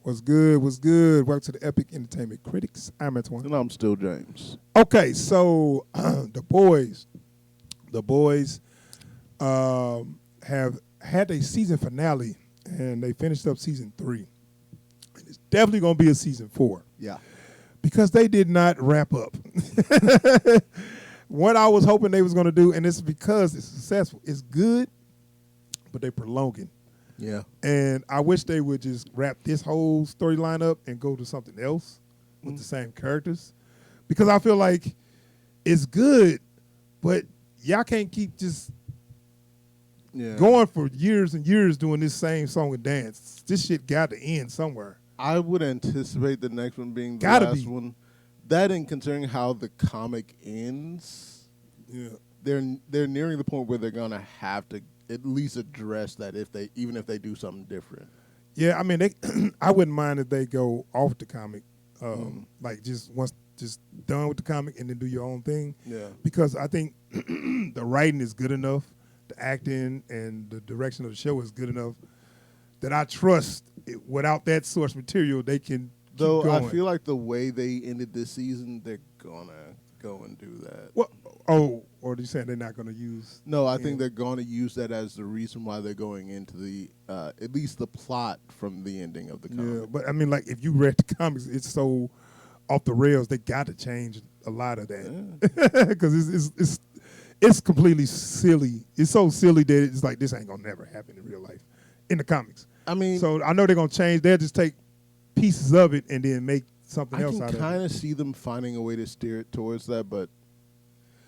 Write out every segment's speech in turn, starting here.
What's good? What's good? Welcome to the Epic Entertainment Critics. I'm Antoine. And I'm still James. Okay, so the boys have had a season finale, and they finished up season 3. And it's definitely going to be a season 4 Yeah. because they did not wrap up. What I was hoping they was going to do, and it's because it's successful, it's good, but they prolonging. Yeah. And I wish they would just wrap this whole storyline up and go to something else with the same characters. Because I feel like it's good, but y'all can't keep just going for years and years doing this same song and dance. This shit got to end somewhere. I would anticipate the next one being the Gotta last be. one. That and considering how the comic ends, Yeah. they're nearing the point where they're gonna have to at least address that if they do something different. Yeah, I mean, I wouldn't mind if they go off the comic, like just done with the comic and then do your own thing. Yeah. Because I think the writing is good enough, the acting and the direction of the show is good enough that I trust without that source material they can Though keep going. I feel like the way they ended this season, they're gonna go and do that. What? Oh, or are you saying they're not going to use? No, I think they're going to use that as the reason why they're going into the at least the plot from the ending of the comic. Yeah, but I mean, like if you read the comics, it's so off the rails. They got to change a lot of that because it's completely silly. It's so silly that it's like this ain't gonna never happen in real life in the comics. I mean, so I know they're gonna change. They'll just take pieces of it and then make something else out I of can kind it. of see them finding a way to steer it towards that, but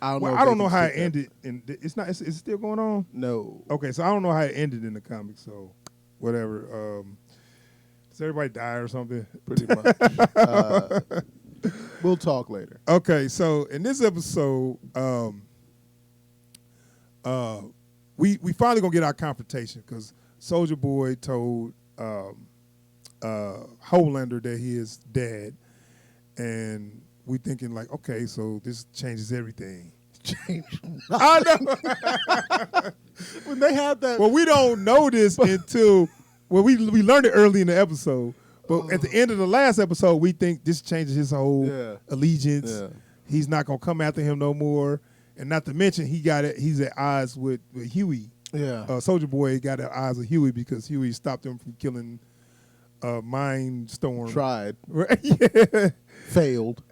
I don't know. I don't know how it ended. And it's not. It's still going on. No. Okay, so I don't know how it ended in the comics. So whatever. Does everybody die or something? Pretty much. We'll talk later. Okay, so in this episode, we finally gonna get our confrontation because Soldier Boy told Homelander that he is dead, and we thinking like, okay, so this changes everything. I know. When they had that, Well, we don't know this until we learned it early in the episode. But at the end of the last episode, we think this changes his whole allegiance. Yeah. He's not gonna come after him no more. And not to mention, he's at odds with Huey. yeah, Soldier Boy got at odds with Huey because Huey stopped him from killing Mind Storm. tried, Right? Yeah. failed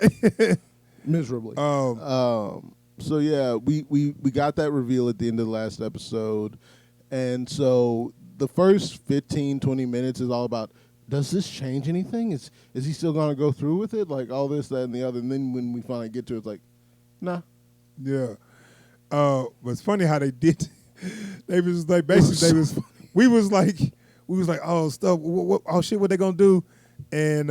miserably. So yeah, we got that reveal at the end of the last episode, and so the first 15, 20 minutes is all about, does this change anything? Is he still gonna go through with it? Like all this, that, and the other. And then when we finally get to it, it's like, nah. Yeah. But it's funny how they did. They was like basically we was like oh stuff oh shit what they gonna do and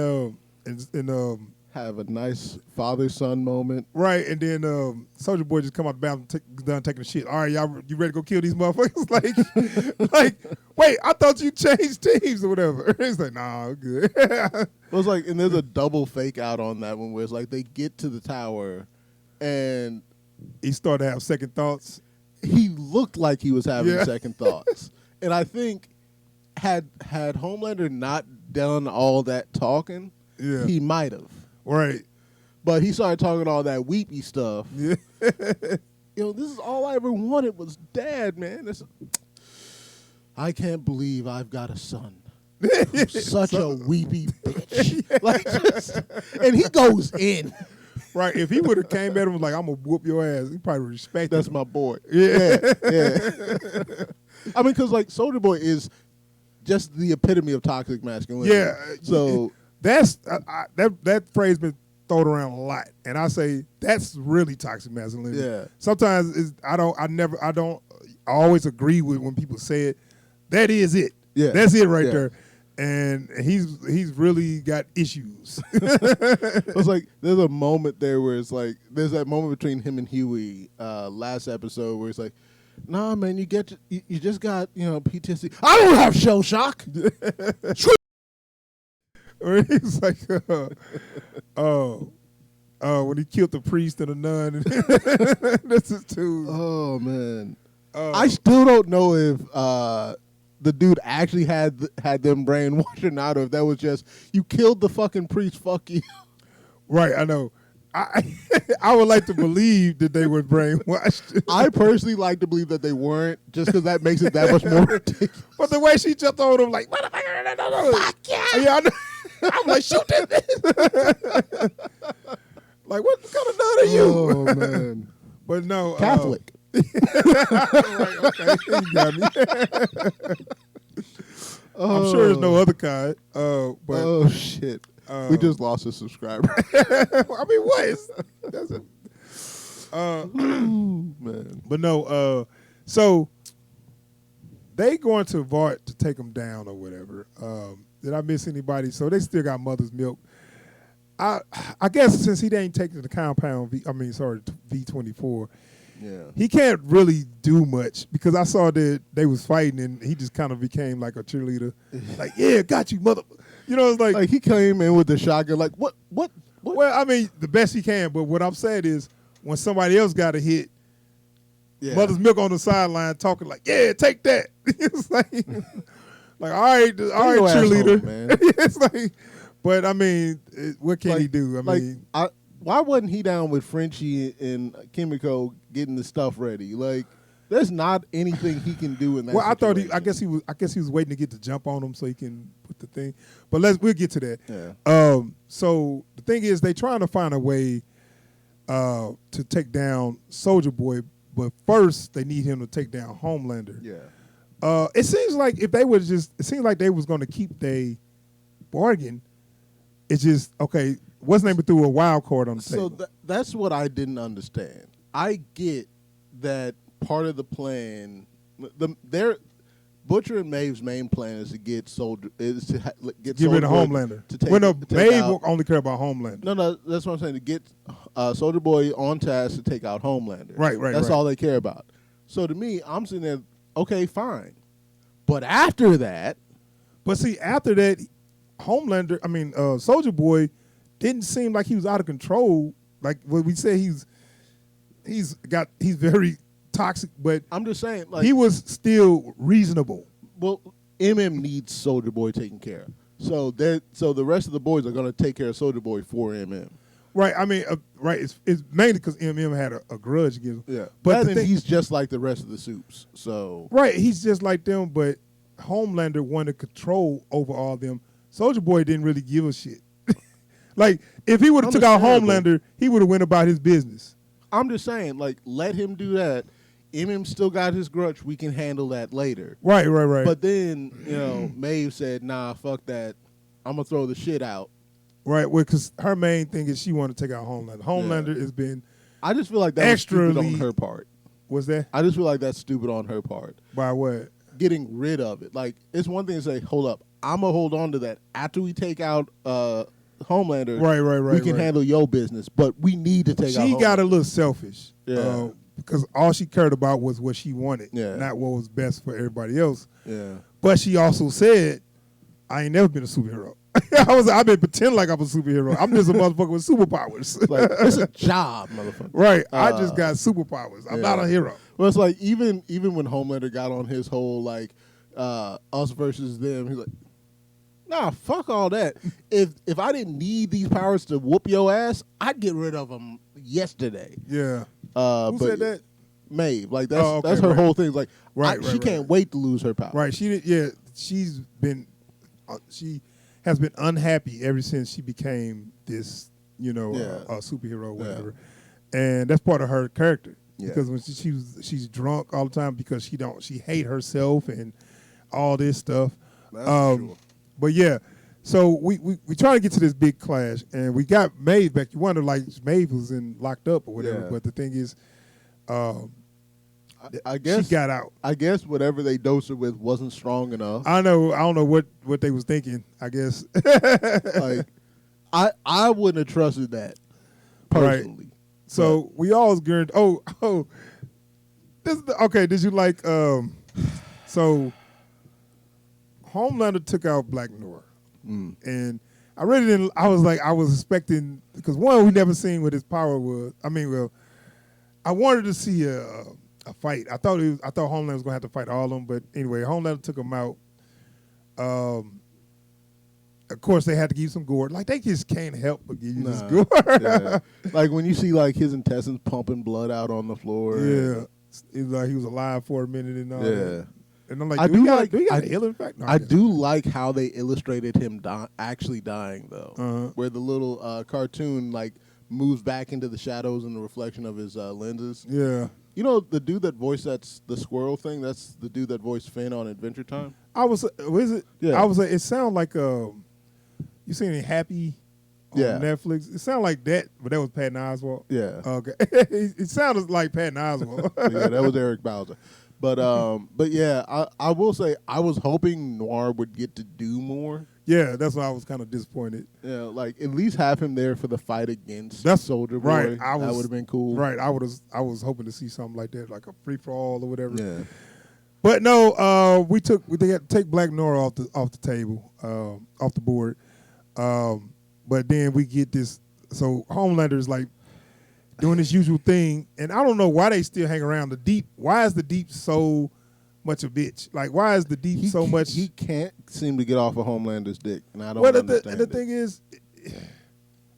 Have a nice father-son moment. right, and then Soldier Boy just come out the bathroom, done taking a shit. All right, y'all, you ready to go kill these motherfuckers? like, wait, I thought you changed teams or whatever. He's like, nah, I'm good. It was like, and there's a double fake out on that one where it's like they get to the tower, and He started to have second thoughts. he looked like he was having Yeah. second thoughts. And I think had Homelander not done all that talking, Yeah. he might have. Right. But he started talking all that weepy stuff. Yeah. This is all I ever wanted was dad, man. I can't believe I've got a son. who's such a weepy bitch. Like, and he goes in. Right. If he would have came at him and was like, I'm gonna whoop your ass, he probably would respect That's him. my boy. Yeah. I mean, because like Soldier Boy is just the epitome of toxic masculinity. Yeah. So That's that phrase been thrown around a lot, and I say that's really toxic masculinity. Yeah. Sometimes I always agree with when people say it. That is it. Yeah. That's it right Yeah. there. And he's really got issues. it's like there's a moment there where it's like there's that moment between him and Huey last episode where it's like, nah, man, you just got PTSD. I don't have shell shock. Or he's like, when he killed the priest and the nun. This is too. Oh man, I still don't know if the dude actually had them brainwashing out of. That was just, you killed the fucking priest. Fuck you. Right, I know. I would like to believe that they were brainwashed. I personally like to believe that they weren't, just because that makes it that much more ridiculous. But the way she jumped on him, like, motherfucker, fuck yeah. I know. I'm like, shoot that bitch. Like, what kind of nut are you? Oh, man. But no. Catholic. Right, okay, you got me. I'm sure there's no other kind. But oh, shit. We just lost a subscriber. I mean, what is man. But no, so they going to Vought to take them down or whatever. Did I miss anybody? So they still got Mother's Milk. I guess since he ain't taking the compound V24, yeah, he can't really do much because I saw that they was fighting and he just kind of became like a cheerleader. Like, yeah, got you, mother. You know, it's like he came in with the shotgun. Like, what? Well, I mean, the best he can. But what I'm saying is, when somebody else got a hit, Mother's Milk on the sideline talking like, yeah, take that. It's like all right, cheerleader. Asshole, man. It's like, but I mean, what can he do? I mean, why wasn't he down with Frenchie and Kimiko getting the stuff ready? Like, there's not anything he can do in that. Well, situation. I guess he was waiting to get the jump on him so he can put the thing. But we'll get to that. Yeah. So the thing is, they trying to find a way to take down Soulja Boy, but first they need him to take down Homelander. Yeah. It seems like if they would just, it seems like they was going to keep their bargain. It's just okay. What's name threw a wild card on the table. So that's what I didn't understand. I get that part of the plan. Butcher and Maeve's main plan is to get Soulja, get rid of Homelander. Maeve will only care about Homelander. No, that's what I'm saying. To get Soulja Boy on task to take out Homelander. Right. That's all they care about. So to me, I'm sitting there, okay, fine. But after that. But see, after that, Soulja Boy didn't seem like he was out of control. Like what we say, he's very toxic, but I'm just saying, like, he was still reasonable. Well, MM needs Soulja Boy taken care of. So the rest of the boys are going to take care of Soulja Boy for MM. Right. I mean, right. It's mainly because MM had a grudge against him. Yeah. But he's just like the rest of the Supes. So right, he's just like them. But Homelander wanted control over all of them. Soulja Boy didn't really give a shit. Like if he would have took out Homelander, he would have went about his business. I'm just saying, like, let him do that. MM still got his grudge. We can handle that later. Right. But then, Maeve said, nah, fuck that. I'm going to throw the shit out. Right, well, because her main thing is she wanted to take out Homelander. Homelander has been I just feel like that was stupid on her part. What's that? I just feel like that's stupid on her part. By what? Getting rid of it. Like, it's one thing to say, hold up, I'm going to hold on to that. After we take out Homelander, right, we can handle your business. But we need to take out Homelander. She got a little selfish. Yeah. Because all she cared about was what she wanted, not what was best for everybody else. Yeah. But she also said, I ain't never been a superhero. I've been pretending like I'm a superhero. I'm just a motherfucker with superpowers. Like, it's a job, motherfucker. Right. I just got superpowers. I'm not a hero. Well, it's like even when Homelander got on his whole like us versus them, he's like, nah, fuck all that. If I didn't need these powers to whoop your ass, I'd get rid of them yesterday. Yeah. Who said that? Maeve. Like that's her whole thing. Like she can't wait to lose her power. Right. She has been unhappy ever since she became this, a superhero or whatever. Yeah. And that's part of her character. Yeah. Because when she's drunk all the time because she hate herself and all this stuff. That's true. But yeah. So we try to get to this big clash, and we got Maeve back. You wonder, like, Maeve was locked up or whatever. Yeah. But the thing is, I guess she got out. I guess whatever they dosed her with wasn't strong enough. I don't know what they was thinking. I guess. Like, I wouldn't have trusted that personally. Right. So we always guarantee. Oh, this is okay. Did you like? So Homelander took out Black Noir. And I really didn't. I was expecting, because one, we never seen what his power was. I mean, well, I wanted to see a a fight. I thought Homelander was gonna have to fight all of them, but anyway, Homelander took him out. Of course, they had to give you some gore. Like, they just can't help but give you this gore. Yeah. Like, when you see, like, his intestines pumping blood out on the floor. Yeah. It's like he was alive for a minute and all that. And I'm like, do we got an ill fact? No, I do like how they illustrated him actually dying, though. Uh-huh. Where the little cartoon, like, moves back into the shadows and the reflection of his lenses. Yeah. You know, the dude that voiced the squirrel thing, that's the dude that voiced Finn on Adventure Time? Yeah. It sounded like, you seen any Happy on Netflix? It sounded like that, but that was Patton Oswalt. Yeah. Okay. It sounded like Patton Oswalt. Yeah, that was Eric Bauza. But yeah, I will say I was hoping Noir would get to do more. Yeah, that's why I was kind of disappointed. Yeah, like at least have him there for the fight against Soldier Boy. Right. That would have been cool. Right. I was hoping to see something like that, like a free for all or whatever. Yeah. But no, they had to take Black Noir off the table, off the board. But then we get this. So Homelander is like doing this usual thing, and I don't know why they still hang around. Why is the Deep so much a bitch? Like, why is the Deep so much? He can't seem to get off of Homelander's dick, and I don't understand the thing is,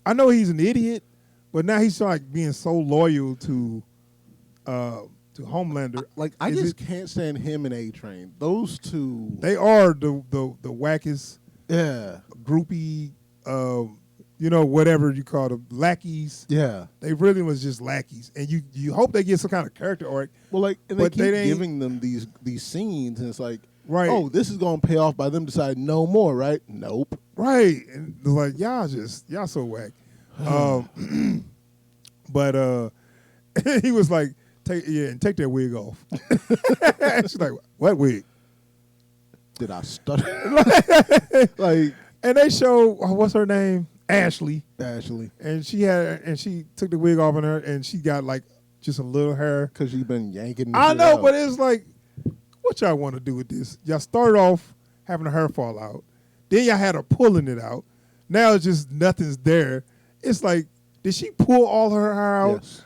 I know he's an idiot, but now he's like being so loyal to Homelander. I just can't stand him and A-Train. Those two, they are the wackest, groupie, whatever you call them, lackeys. Yeah, they really was just lackeys, and you hope they get some kind of character arc. Well, and they keep giving them these scenes, and it's like, right? Oh, this is gonna pay off by them deciding no more, right? Nope. Right, and it's like y'all so whack. But he was like, take that wig off. She's like, what wig? Did I stutter? And they show what's her name? Ashley. And she took the wig off on her, and she got like just a little hair because she's been yanking. I know, but it's like, what y'all want to do with this? Y'all started off having her hair fall out, then y'all had her pulling it out. Now it's just nothing's there. It's like, did she pull all her hair out, yes,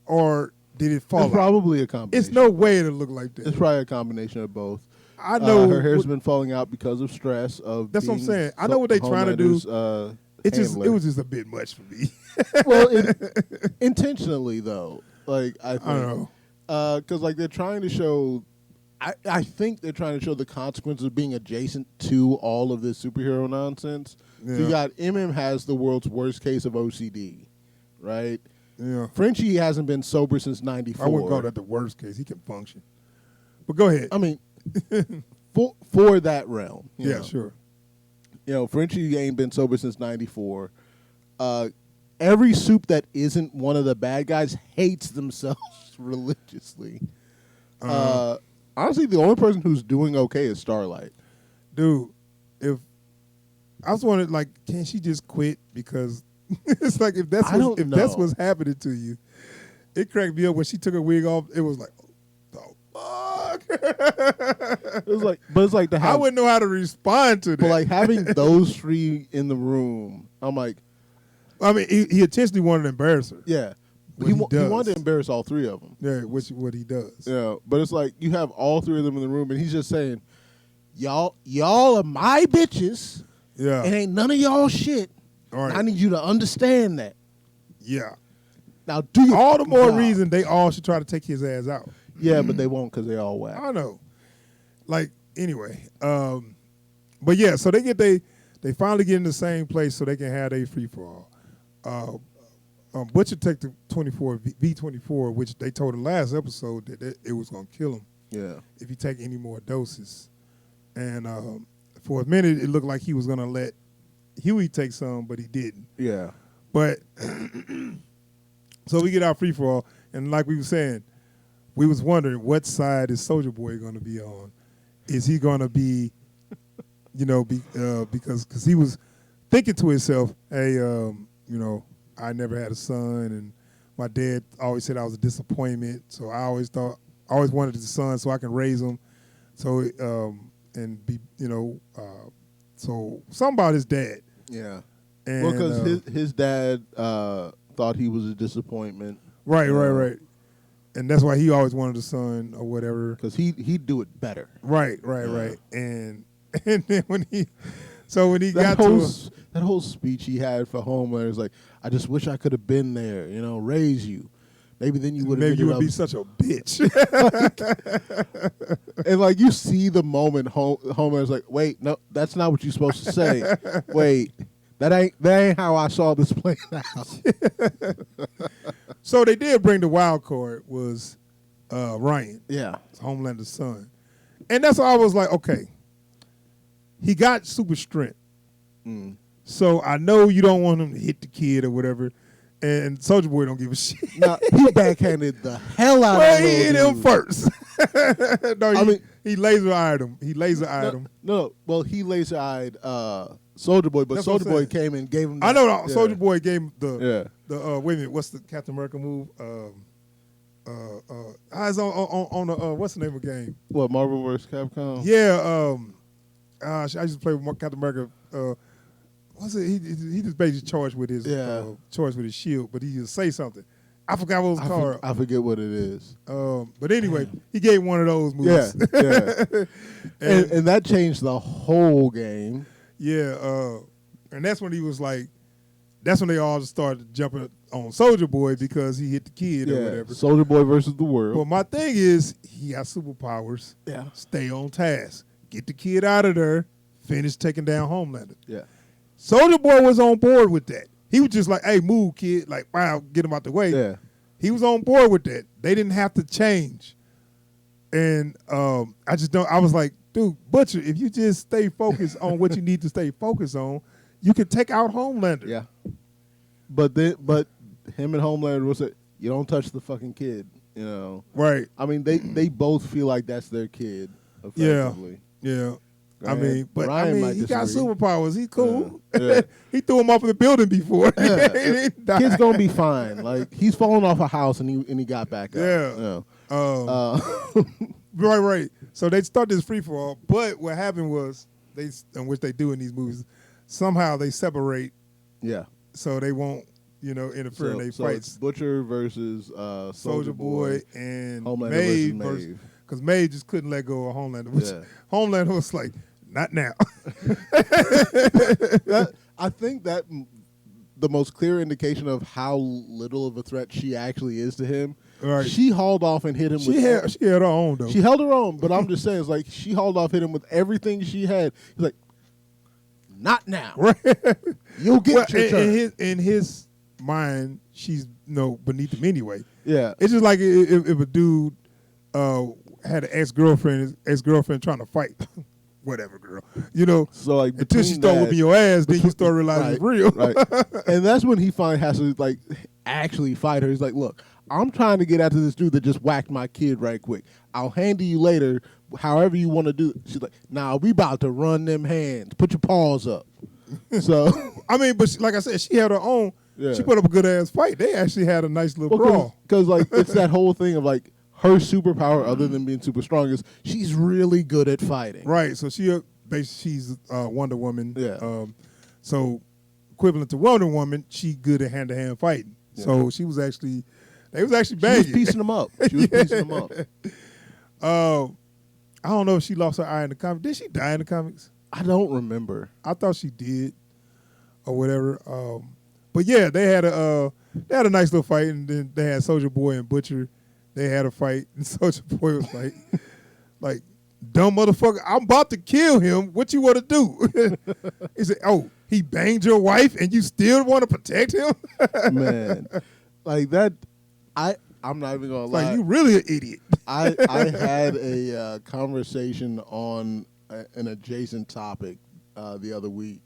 or did it fall? It's probably a combination. It's no way to look like that. It's probably a combination of both. I know her hair's been falling out because of stress. That's what I'm saying. I know what they're trying to do. It was just a bit much for me. Well, intentionally though. Like I think, don't know, because like they're trying to show. I think they're trying to show the consequences of being adjacent to all of this superhero nonsense. Yeah. So you got has the world's worst case of OCD, right? Yeah. Frenchie hasn't been sober since '94. I wouldn't call that the worst case. He can function. But go ahead. I mean, for that realm. You know. Sure. Frenchie ain't been sober since '94. Every soup that isn't one of the bad guys hates themselves religiously. Honestly, the only person who's doing okay is Starlight. Dude, if I was wondering, like, can she just quit? Because it's like if that's what's happening to you, it cracked me up when she took her wig off. It was like, oh, fuck. It's like to have, I wouldn't know how to respond to that. But like having those three in the room, I'm like, I mean, he intentionally wanted to embarrass her. Yeah. He wanted to embarrass all three of them. Yeah, what he does. Yeah, but it's like you have all three of them in the room, and he's just saying, y'all are my bitches. Yeah. And ain't none of y'all shit. All right. I need you to understand that. Yeah. Now, do you all the more reason they all should try to take his ass out. Yeah, but they won't because they all whack. I know. Like, anyway. But yeah, so they finally get in the same place so they can have a free-for-all. Butcher took the V24, which they told the last episode that it was going to kill him. Yeah. If he take any more doses. And for a minute, it looked like he was going to let Huey take some, but he didn't. Yeah. But so we get our free for all, and like we were saying, we was wondering what side is Soldier Boy going to be on. Is he going to be, because he was thinking to himself, hey, I never had a son, and my dad always said I was a disappointment. So I always wanted a son so I can raise him. So and be, so something about his dad. Yeah. And, well, because his dad thought he was a disappointment. Right. and that's why he always wanted a son or whatever. Because he'd do it better. Right. And then when he That got to that whole speech he had for Homelander is like, I just wish I could have been there, raise you. Maybe then you would have. maybe you would be such a bitch. And like you see the moment Homer's like, wait, no, that's not what you're supposed to say. Wait, that ain't how I saw this playing out. So they did bring the wild card was Ryan, Yeah. Homelander's son, and that's why I was like, okay, he got super strength, so I know you don't want him to hit the kid or whatever. And Soulja Boy don't give a shit. No, he backhanded the hell out well, of he hit him dude. first. No, he laser eyed him. He laser eyed Soulja Boy, but That's what I'm Soulja Boy saying. came and gave him. I know Soulja Boy gave him Yeah. the wait a minute, what's the Captain America move? Eyes on the what's the name of the game? What, Marvel vs. Capcom? Yeah, I used to play with Captain America. What's it? He just basically charged with his shield, but he used to say something. I forgot what it was called. I forget what it is. But anyway, he gave one of those moves. Yeah. and that changed the whole game. Yeah, and that's when he was like, that's when they all started jumping on Soulja Boy because he hit the kid or whatever. Soulja Boy versus the world. But my thing is, he got superpowers. Yeah. Stay on task. Get the kid out of there. Finish taking down Homelander. Yeah. Soulja Boy was on board with that. He was just like, hey, move, kid. Like, wow, get him out the way. Yeah. He was on board with that. They didn't have to change. And I was like, dude, Butcher, if you just stay focused on what you need to stay focused on, you can take out Homelander. Yeah. But him and Homelander was like, you don't touch the fucking kid, Right. I mean, they both feel like that's their kid, effectively. Yeah. Ryan He got disagree. superpowers. He's cool. Yeah. He threw him off of the building before. He didn't die. Kid's gonna be fine. Like he's fallen off a house and he got back up. Yeah. Yeah. Right. So they start this free for all, but what happened was which they do in these movies, somehow they separate Yeah. so they won't, interfere in their So fights. it's Butcher versus Soldier Boy and Homelander Maeve versus Maeve. because Maeve just couldn't let go of Homelander. Which Yeah. Homelander was like, not now. I think that the most clear indication of how little of a threat she actually is to him. Right. She hauled off and hit him. She had her own though. She held her own, but I'm just saying, it's like she hauled off, hit him with everything she had. He's like, not now. Right. You'll get your turn. In his mind, she's beneath him anyway. Yeah. It's just like if a dude had an ex-girlfriend trying to fight, whatever girl, So like until she between start that- whooping your ass, then you start realizing it's real. Right. And that's when he finally has to like actually fight her. He's like, look, I'm trying to get after this dude that just whacked my kid right quick. I'll handle you later, however you want to do it. She's like, nah, we about to run them hands. Put your paws up. So I mean, but like I said, she had her own. Yeah. She put up a good ass fight. They actually had a nice little brawl. because like it's that whole thing of like her superpower, other than being super strong, is she's really good at fighting. Right. So she's Wonder Woman. Yeah. So equivalent to Wonder Woman, she good at hand-to-hand fighting. Yeah. So they was actually She was banging. piecing them up. She was piecing them up. I don't know if she lost her eye in the comics. Did she die in the comics? I don't remember. I thought she did, or whatever. But yeah, they had a nice little fight, and then they had Soulja Boy and Butcher. They had a fight, and Soulja Boy was like, dumb motherfucker, I'm about to kill him. What you want to do? He said, oh, he banged your wife, and you still want to protect him? Man, like that. I'm not even gonna lie. Like, you really an idiot. I had a conversation on an adjacent topic the other week,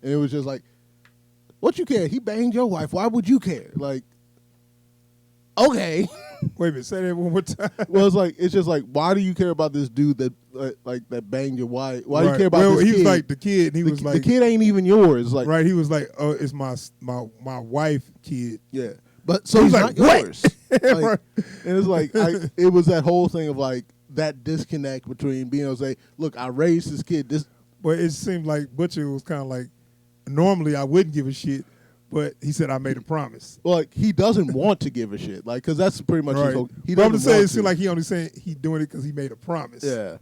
and it was just like, what you care? He banged your wife. Why would you care? Like, okay. Wait a minute, say that one more time. Well, it's just like, why do you care about this dude that that banged your wife? Why do you Right. care about well, this he kid? was like the kid, and he was the like, kid ain't even yours. Like, right? He was like, oh, it's my wife kid. yeah. But so He's he's like, not what? yours. Like, and it's like it was that whole thing of like that disconnect between being able to say, look, I raised this kid. But it seemed like Butcher was kind of like, normally I wouldn't give a shit, but he said I made a promise. Well, like he doesn't want to give a shit, like because that's pretty much his whole. He but I'm doesn't just saying, want it seems to. like he only saying he doing it because he made a promise. Yeah,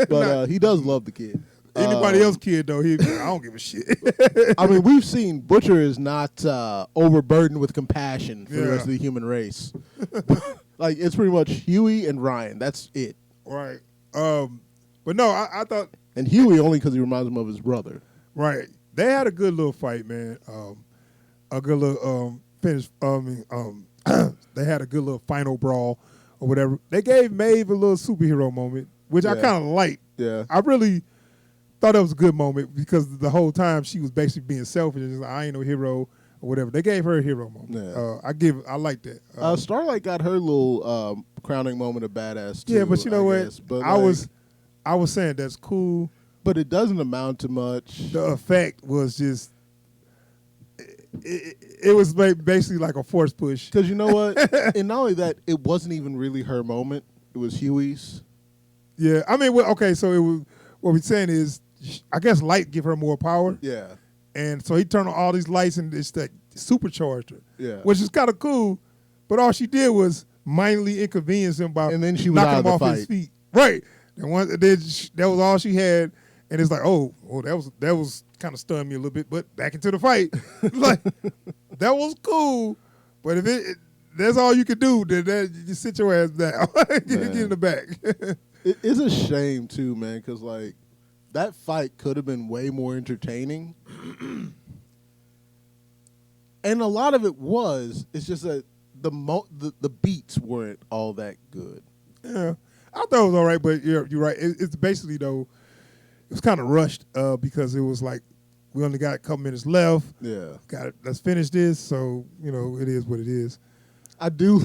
but he does love the kid. Anybody else kid though, I don't give a shit. I mean, we've seen Butcher is not overburdened with compassion for the rest of the human race. Like it's pretty much Huey and Ryan. That's it. Right. But no, I thought. And Huey only because he reminds him of his brother. Right. They had a good little fight, man. A good little finish. They had a good little final brawl or whatever. They gave Maeve a little superhero moment, which I kind of liked. Yeah. I really thought that was a good moment because the whole time she was basically being selfish and just like, I ain't no hero or whatever. They gave her a hero moment. Yeah. I like that. Starlight got her little crowning moment of badass too. Yeah, but you know what? Guess. But I was saying that's cool. But it doesn't amount to much. The effect was just, it was basically like a force push. Because you know what? And not only that, it wasn't even really her moment. It was Huey's. Yeah, I mean, okay, so it was, what we're saying is, I guess light give her more power. Yeah. And so he turned on all these lights and it's that supercharged her. Yeah. Which is kind of cool, but all she did was mindly inconvenience him by and then she was knocking out him of off the fight. his feet. Right. And that was all she had. And it's like, oh, that was kind of stunned me a little bit, but back into the fight. Like, that was cool. But if that's all you could do, then you sit your ass down. Get in the back. It is a shame, too, man, because, like, that fight could have been way more entertaining. And a lot of it was. It's just that the beats weren't all that good. Yeah. I thought it was all right, but you're right. It's basically, though, it was kind of rushed because it was like we only got a couple minutes left. Yeah. Let's finish this. So, it is what it is. I do,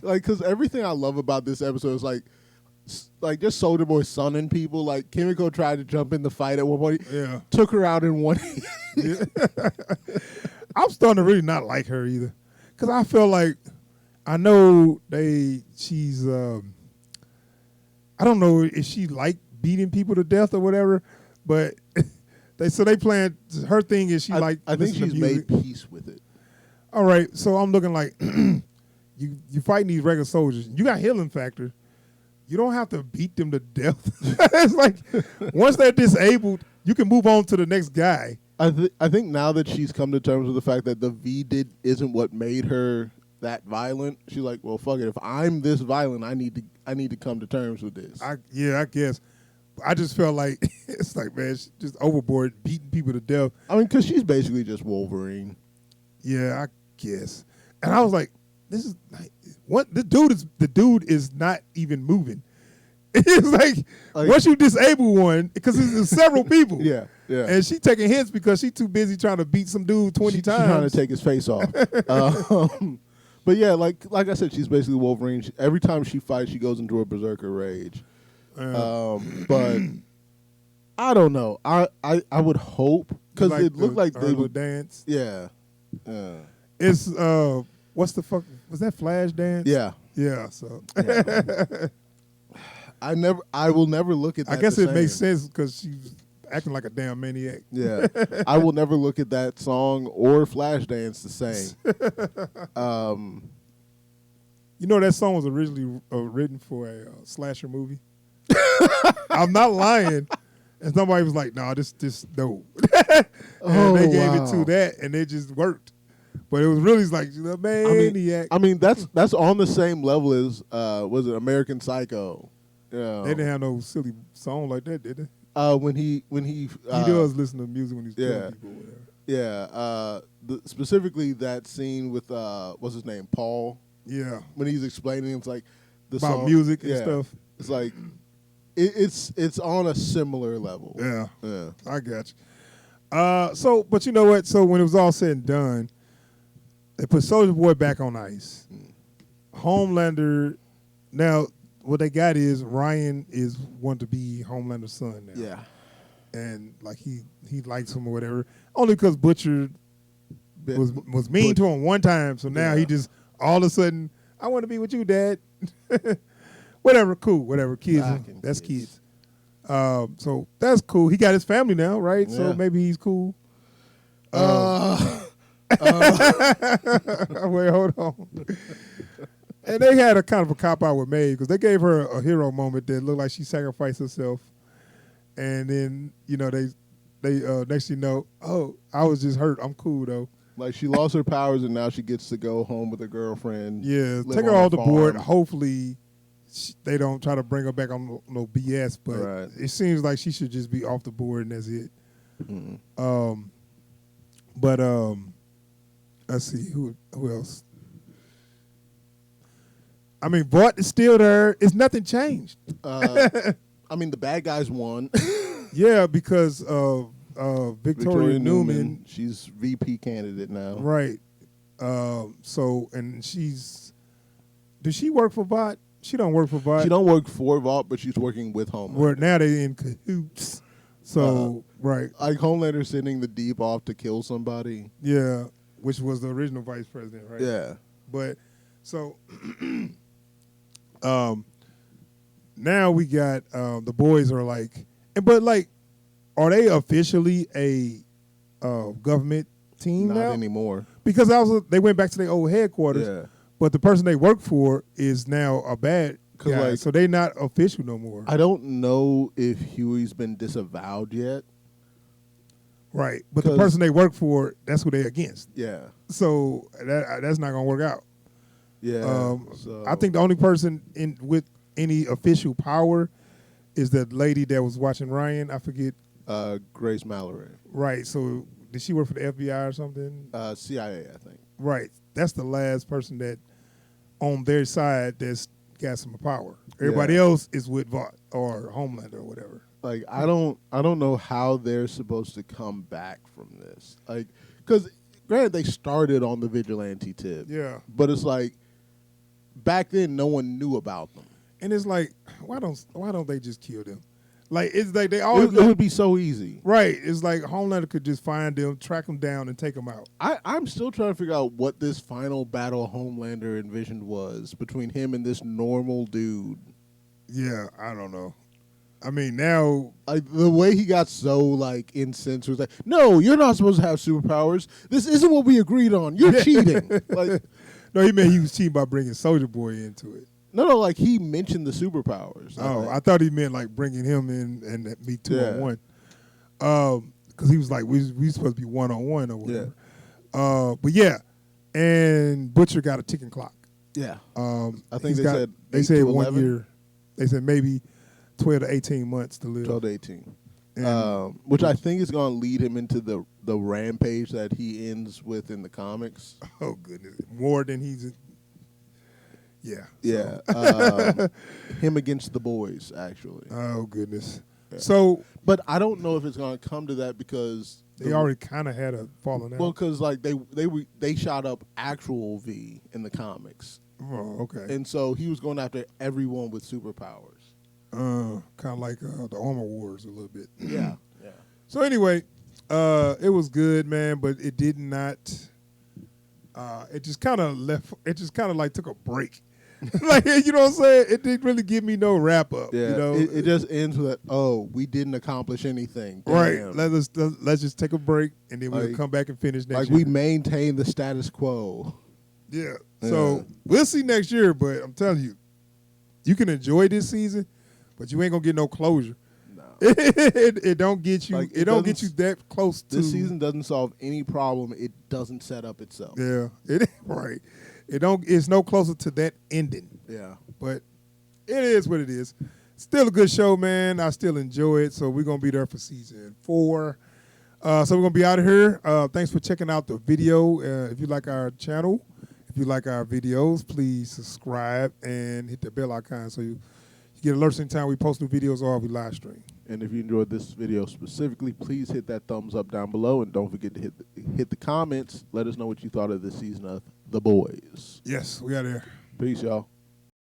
like, because everything I love about this episode is, like just Soulja Boy sunning people. Like, Kimiko tried to jump in the fight at one point. Yeah. Took her out in one. I'm starting to really not like her either. Because I feel like, I know she's, I don't know if she like beating people to death or whatever, but they playing, her thing is I think she's made peace with it. All right, so I'm looking like, you fighting these regular soldiers. You got healing factor. You don't have to beat them to death. It's like, once they're disabled, you can move on to the next guy. I think now that she's come to terms with the fact that the V isn't what made her that violent, she's like, well, fuck it. If I'm this violent, I need to come to terms with this. I guess. I just felt like it's like, man, she's just overboard, beating people to death. I mean, because she's basically just Wolverine. Yeah, I guess. And I was like, this is like, what? The dude is not even moving. It's like once you disable one, because there's several people. Yeah. And she taking hits because she too busy trying to beat some dude 20 times. She's trying to take his face off. But yeah, like I said, she's basically Wolverine. Every time she fights, she goes into a berserker rage. But I don't know. I would hope because it looked like they would would dance. Yeah. It's what's the fuck? Was that Flash dance? Yeah. Yeah. So. Yeah. I will never look at that. I guess it makes sense because she's acting like a damn maniac. Yeah. I will never look at that song or Flashdance the same. That song was originally written for a slasher movie. I'm not lying. And somebody was like, "No, this no." And they gave it to that, and it just worked. But it was really like the maniac. I mean that's on the same level as was it American Psycho? They didn't have no silly song like that, did they? When he does listen to music when he's killing people or whatever. Yeah. Specifically that scene with what's his name, Paul. Yeah. When he's explaining, it's like the about song, music and stuff. It's like it's on a similar level. Yeah. Yeah. I got you. So, but you know what? So when it was all said and done, they put Soulja Boy back on ice. Homelander. Now, what they got is Ryan is want to be Homelander's son now. Yeah. And like he likes him or whatever. Only because Butcher was mean to him one time. So now he just all of a sudden, I want to be with you, Dad. Whatever, cool, whatever. Kids, that's kids. So that's cool. He got his family now, right? Yeah. So maybe he's cool. Wait, hold on. And they had a kind of a cop out with Maeve because they gave her a hero moment that looked like she sacrificed herself, and then they next thing you know, oh, I was just hurt. I'm cool though. Like she lost her powers and now she gets to go home with her girlfriend. Yeah, live take her on off the the board. farm. Hopefully, they don't try to bring her back on no BS. But Right. it seems like she should just be off the board and that's it. Mm-hmm. But let's see who else. I mean, Vought is still there. It's nothing changed. I mean, the bad guys won. Yeah, because of Victoria Newman. She's VP candidate now. Right. So, and does she work for Vought? She don't work for Vought. She don't work for Vought, but she's working with Homelander. Where now they in cahoots. So, right. Like Homelander sending the Deep off to kill somebody. Yeah, which was the original vice president, right? Yeah. But, so, now we got, the boys are like, but like, are they officially a government team Not now? anymore. Because they went back to their old headquarters. Yeah. But the person they work for is now a bad 'Cause, guy, like, so they not official no more. I don't know if Huey's been disavowed yet. Right, but the 'Cause- person they work for, that's who they against. Yeah. So that's not gonna work out. Yeah. So I think the only person with any official power is the lady that was watching Ryan. I forget. Grace Mallory. Right. So did she work for the FBI or something? CIA, I think. Right. That's the last person that on their side that's got some power. Everybody else is with Vought or Homelander or whatever. Like I don't know how they're supposed to come back from this. Like, because granted they started on the vigilante tip. Yeah. But it's like back then no one knew about them. And it's like, why don't they just kill them? Like it's like they always It would be so easy. right. It's like Homelander could just find them, track them down, and take them out. I'm still trying to figure out what this final battle Homelander envisioned was between him and this normal dude. Yeah, I don't know. I mean, now Like the way he got so like incensed was like, no, you're not supposed to have superpowers. This isn't what we agreed on. You're cheating. Like, no, he meant he was cheating by bringing Soldier Boy into it. no, like he mentioned the superpowers. I thought he meant like bringing him in and me 2-on-1. Because he was like, we supposed to be 1-on-1 or whatever. But yeah, and Butcher got a ticking clock. Yeah. I think they said 8 they said to 1 11? year. They said maybe 12 to 18 months to live. 12 to 18. And- Which I think is going to lead him into the rampage that he ends with in the comics. Oh goodness, more than he's. Yeah. Yeah. Him against the boys, actually. Oh goodness. Yeah. So But I don't know if it's going to come to that because they already kind of had a falling out. Well, because like they shot up actual V in the comics, Oh, okay. and so he was going after everyone with superpowers. Kind of like the Armor Wars a little bit. Yeah. So anyway, it was good, man, but it did not. It just kind of left. It just kind of like took a break. Like, you know what I'm saying? It didn't really give me no wrap up. Yeah, You know, it just ends with that. Oh, we didn't accomplish anything. right. Damn. Let's just take a break and then we'll Like- come back and finish next Like year. we maintain the status quo. Yeah. Yeah. So we'll see next year, but I'm telling you, you can enjoy this season, but you ain't gonna get no closure. No. It don't get you. Like, it don't get you that close to This season doesn't solve any problem. It doesn't set up itself. Yeah. It right. It don't. It's no closer to that ending. Yeah. But it is what it is. Still a good show, man. I still enjoy it. So we're gonna be there for season 4. So we're gonna be out of here. Thanks for checking out the video. If you like our channel, if you like our videos, please subscribe and hit the bell icon so you get alerts anytime we post new videos or we live stream. And if you enjoyed this video specifically, please hit that thumbs up down below, and don't forget to hit the comments. Let us know what you thought of this season of The Boys. Yes, we out here. Peace, y'all.